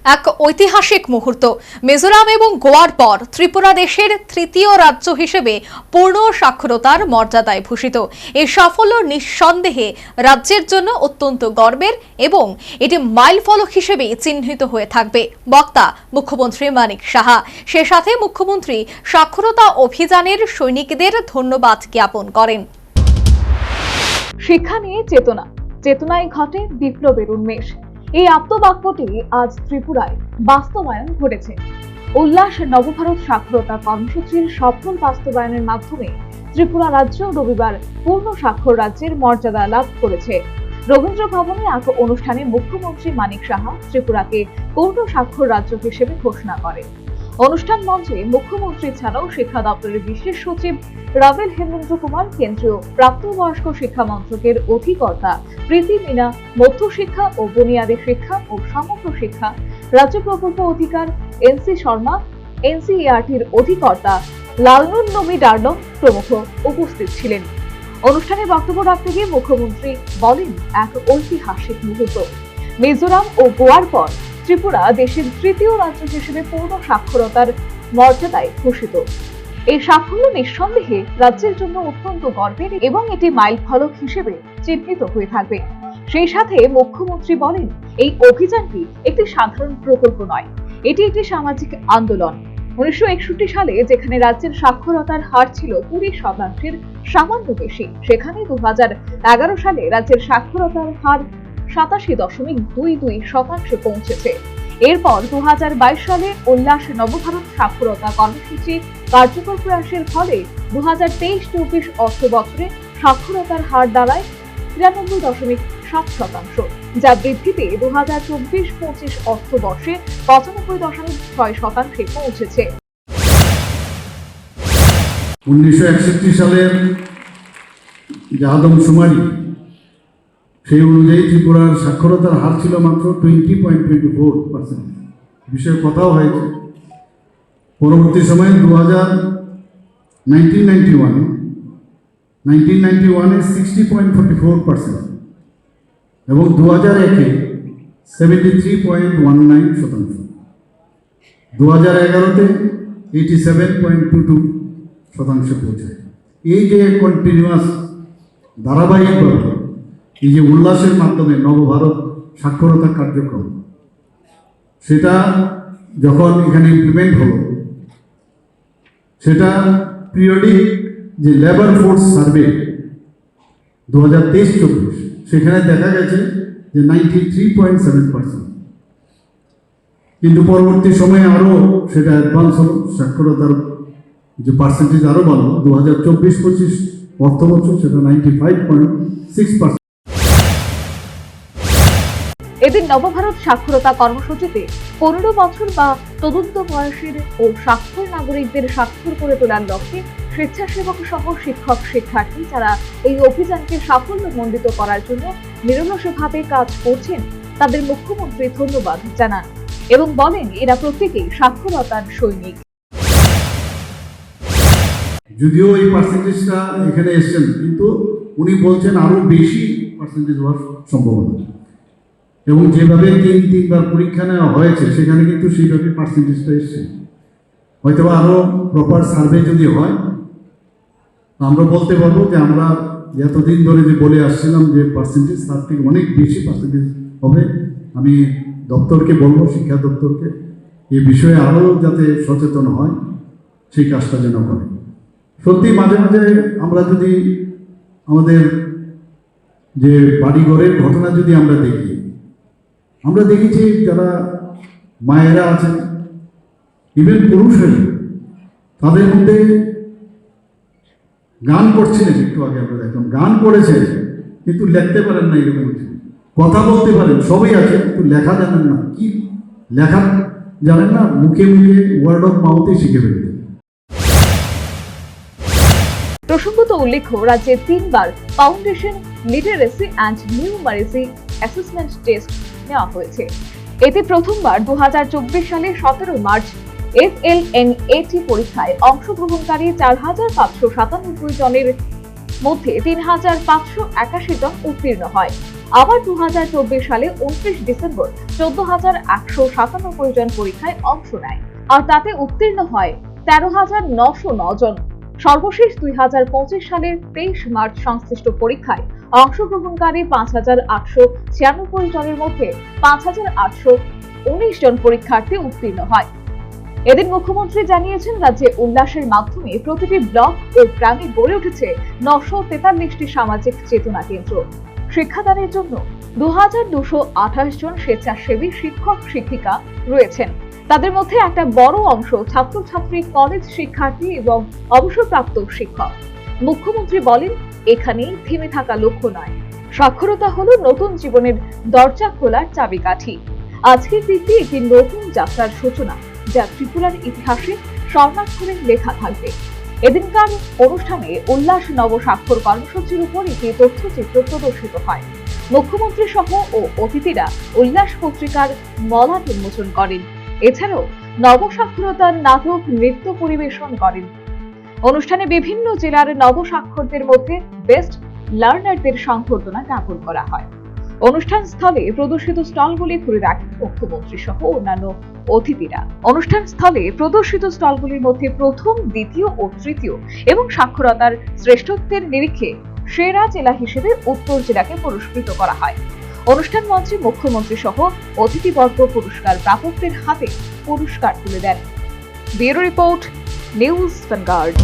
এক ঐতিহাসিক মুহূর্ত। মিজোরাম এবং গোয়ার পর ত্রিপুরা দেশের তৃতীয় রাজ্য হিসেবে পূর্ণ সাক্ষরতার মর্যাদায় ভূষিত। এই সাফল্য নিঃসন্দেহে রাজ্যের জন্য অত্যন্ত গর্বের এবং এটি মাইলফলক হিসেবে চিহ্নিত হয়ে থাকবে। বক্তা মুখ্যমন্ত্রী মানিক সাহা। সে সাথে মুখ্যমন্ত্রী সাক্ষরতা অভিযানের সৈনিকদের ধন্যবাদ জ্ঞাপন করেন। শিক্ষা নিয়ে চেতনা, চেতনায় ঘটে বিপ্লবের উন্মেষ। এই আত্মবাক্যটি আজ ত্রিপুরায় বাস্তবায়ন ঘটেছে। উল্লাস নবভারত সাক্ষরতা কর্মসূচির সফল বাস্তবায়নের মাধ্যমে ত্রিপুরা রাজ্য রবিবার পূর্ণ সাক্ষর রাজ্যের মর্যাদা লাভ করেছে। রবীন্দ্র ভবনে এক অনুষ্ঠানে মুখ্যমন্ত্রী মানিক সাহা ত্রিপুরাকে পূর্ণ সাক্ষর রাজ্য হিসেবে ঘোষণা করেন। অনুষ্ঠান মঞ্চে মুখ্যমন্ত্রী ছাড়াও শিক্ষা দপ্তরের বিশেষ সচিব রাভেল হেমেন্দ্র কুমার, কেন্দ্রীয় প্রাপ্তবয়স্ক শিক্ষা মন্ত্রকের অধিকর্তা প্রীতি মিনা, মধ্যশিক্ষা ও বুনিয়াদী শিক্ষা ও সমগ্র শিক্ষা রাজ্য প্রকল্প অধিকার এনসি শর্মা, এনসিইআরটির অধিকর্তা লালনুন নমি ডার্লং প্রমুখ উপস্থিত ছিলেন। অনুষ্ঠানে বক্তব্য রাখতে গিয়ে মুখ্যমন্ত্রী বলেন, এক ঐতিহাসিক মুহূর্ত। মিজোরাম ও গোয়ার পর ত্রিপুরা দেশের তৃতীয় রাজ্য হিসেবে পূর্ণ সাক্ষরতার মর্যাদায় ভূষিত। এই সাফল্য নিঃসন্দেহে রাজ্যের জন্য অত্যন্ত গর্বের এবং এটি মাইলফলক হিসেবে চিহ্নিত হয়ে থাকবে। সেই সাথে মুখ্যমন্ত্রী বলেন, এই অভিযানটি একটি সাধারণ প্রকল্প নয়, এটি একটি সামাজিক আন্দোলন। 1961 সালে যেখানে রাজ্যের সাক্ষরতার হার ছিল 20% সামান্য বেশি, সেখানে 2011 সালে রাজ্যের সাক্ষরতার হার 87.22% পৌঁছেছে। এরপর 2022 সালে উল্লাস নবভারত সাক্ষরতা কর্মসূচি কার্যকর প্রয়াসের ফলে 2023-24 অর্থ বছরে সাক্ষরতার হার দাঁড়ায় 93.7%, যা বৃদ্ধিতে 2024-25 অর্থবর্ষে 95.6% পৌঁছেছে। 1961 সালের যে আদমশুমারি, সেই অনুযায়ী ত্রিপুরার সাক্ষরতার হার ছিল মাত্র 20.24%। বিষয়ে কথাও হয়েছে। পরবর্তী সময়ে 1991-এ 60.44% এবং 2001-এ 73.19%, 2011-তে 87.22% পৌঁছায়। এই যে কন্টিনিউয়াস ধারাবাহিকভাবে এই যে উল্লাসের মাধ্যমে নবভারত সাক্ষরতা কার্যক্রম, সেটা যখন এখানে ইমপ্লিমেন্ট হলো, সেটা পিরিয়ডিক যে লেবার ফোর্স সার্ভে 2023-24, সেখানে দেখা গেছে যে 93.7%। কিন্তু পরবর্তী সময়ে আরও সেটা অ্যাডভান্স হলো, সাক্ষরতার যে পার্সেন্টেজ আরও বাড়লো। 2024-25 অর্থ বছর সেটা 95.6%। এদিন নবভারত সাক্ষরতা কর্মসূচিতে 15 বছর বা তদন্ত বয়সের ও স্বাক্ষর নাগরিকদের স্বাক্ষর করে তোলার লক্ষ্যে স্বেচ্ছাসেবক সহ শিক্ষক শিক্ষার্থী যারা এই অভিযানকে সাফল্যমণ্ডিত করার জন্য নিরলসভাবে কাজ করছেন, তাদের মুখ্যমন্ত্রী ধন্যবাদ জানান এবং বলেন, এরা প্রত্যেকেই সাক্ষরতার সৈনিক। যদিও এই পার্সেন্টেজটা এখানে এসছেন, কিন্তু উনি বলছেন আরো বেশি পার্সেন্টেজ হওয়ার সম্ভাবনা, এবং যেভাবে 3-3বার পরীক্ষা নেওয়া হয়েছে সেখানে কিন্তু সেইভাবে পার্সেন্টেজটা এসছে। হয়তো আরো প্রপার সার্ভে যদি হয়, আমরা বলতে পারবো যে আমরা এতদিন ধরে যে বলে আসছিলাম যে পার্সেন্টেজ, তার থেকে অনেক বেশি পার্সেন্টেজ হবে। আমি দপ্তরকে বলবো, শিক্ষা দপ্তরকে, এই বিষয়ে আরও যাতে সচেতন হয়, সেই কাজটা যেন করে। সত্যি মাঝে মাঝে আমরা যদি আমাদের যে বাড়িঘরের ঘটনা যদি আমরা দেখেছি যারা মায়েরা আছেন, ইভেন পুরুষের, তাদের মধ্যে গান করছিলেন। একটু আগে আমরা দেখলাম গান করেছেন, কিন্তু লিখতে পারেন না, এরকম কথা বলতে পারেন, সবই আছে, কিন্তু লেখা জানেন না। কি লেখা জানেন না, মুখে মুখে ওয়ার্ড অফ মাউথে শিখে ফেলেন। প্রসঙ্গত উল্লেখ্য, রাজ্যে 3বার foundation literacy and numeracy assessment test নেওয়া হয়েছে। এতে প্রথমবার 2024 সালে 17 মার্চ FLNAT পরীক্ষায় অংশগ্রহণকারী 4597 জনের মধ্যে ৩,৫৮১ জন উত্তীর্ণ হয়। আবার 2024 সালে 29 ডিসেম্বর 14,197 জন পরীক্ষায় অংশ নেয়, আর তাতে উত্তীর্ণ হয় 13,909 জন। সর্বশেষ 2025 সালের 23 মার্চ সংশ্লিষ্ট পরীক্ষায় অংশগ্রহণকারী 5,896 জনের মধ্যে 5,819 জন পরীক্ষার্থী উত্তীর্ণ হয়। এদিন মুখ্যমন্ত্রী জানিয়েছেন, রাজ্যে উল্লাসের মাধ্যমে প্রতিটি ব্লক ও গ্রামে গড়ে উঠেছে 943টি সামাজিক চেতনা কেন্দ্র। শিক্ষাদানের জন্য 2,228 জন স্বেচ্ছাসেবী শিক্ষক শিক্ষিকা রয়েছেন। তাদের মধ্যে একটা বড় অংশ ছাত্রছাত্রী, কলেজ শিক্ষার্থী এবং অবসরপ্রাপ্ত শিক্ষক। মুখ্যমন্ত্রী বলেন, এখানেই থেমে থাকা লক্ষ্য নয়, সাক্ষরতা হলো নতুন জীবনের দরজা খোলার চাবিকাঠি। আজকের দিনটি একটি নতুন যাত্রার সূচনা, যা ত্রিপুরার ইতিহাসে স্বর্ণাক্ষরে লেখা থাকবে। এদিনকার অনুষ্ঠানে উল্লাস নবস্বাক্ষর কর্মসূচির উপর একটি তথ্যচিত্র প্রদর্শিত হয়। মুখ্যমন্ত্রী সহ ও অতিথিরা উল্লাস পত্রিকার মলাট উন্মোচন করেন। এছাড়াও নবস্বাক্ষরতার নাটক, নৃত্য পরিবেশন করেন। অনুষ্ঠানে বিভিন্ন জেলার নবস্বাক্ষরদের মধ্যে বেস্ট লার্নারদের সংবর্ধনা জ্ঞাপন করা হয়। অনুষ্ঠান স্থলে প্রদর্শিত স্টলগুলি ঘুরে দেখেন মুখ্যমন্ত্রী সহ অন্যান্য অতিথিরা। অনুষ্ঠান স্থলে প্রদর্শিত স্টলগুলির মধ্যে প্রথম, দ্বিতীয় ও তৃতীয় এবং সাক্ষরতার শ্রেষ্ঠত্বের নিরিখে সেরা জেলা হিসেবে উত্তর জেলাকে পুরস্কৃত করা হয়। অনুষ্ঠান মঞ্চে মুখ্যমন্ত্রী সহ অতিথিবর্গ পুরস্কার প্রাপকদের হাতে পুরস্কার তুলে দেন। Bureau report, news vanguard.